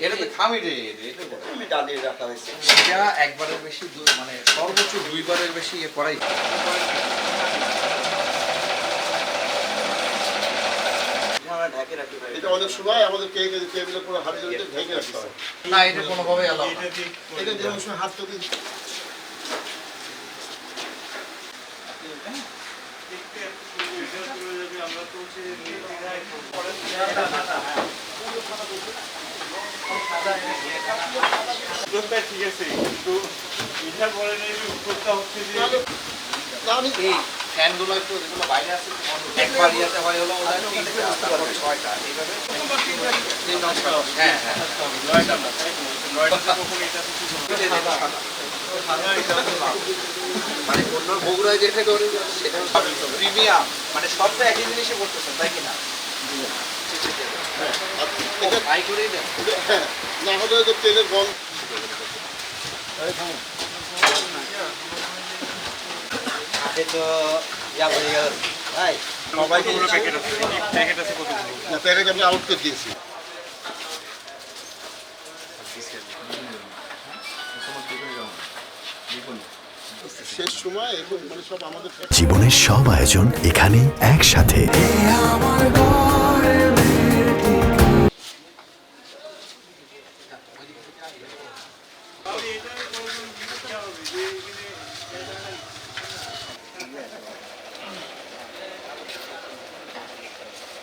এটা তো খামি রে, আমি ডালিয়ে রাখা হয়েছে। এটা একবারের বেশি মানে সর্বোচ্চ 2 বারের বেশি করাই আমরা ঢেকে রাখি ভাই। এটা অনেক সময় আমাদের টেবিলের পুরো হাড়ি জড়িয়ে ঢেকে রাখতে হয়। না, এটা কোনোভাবেই অ্যালাউ না। এটা যেমন সময় হাত থেকে ঠিক আছে, কিন্তু এটা বলে নেই যে উত্তরটা হচ্ছে যে আমি এই ফ্যানগুলো একটু যেগুলো বাইরে আছে একবার ইয়াতে হয় হলো ওটা 3টা তারপর 6টা এইভাবে 3 নকশা। হ্যাঁ হ্যাঁ মানে অন্য বগুড়ায় যেটা করে সেটা প্রিমিয়াম, মানে সব তো একই জিনিসই করতেছেন তাই কি না? এটা ট্রাই করেই দেন। হ্যাঁ, না হলে তো তেলের গন্ধ। হাতে তো ইয়া হয়ে গেল ভাই। কতগুলো প্যাকেট আছে? প্যাকেট আছে কতগুলো? না প্যাকেট আমি আউট করে দিয়েছি। শেষ সময় এবং মানে সব আমাদের জীবনের সব আয়োজন এখানে একসাথে।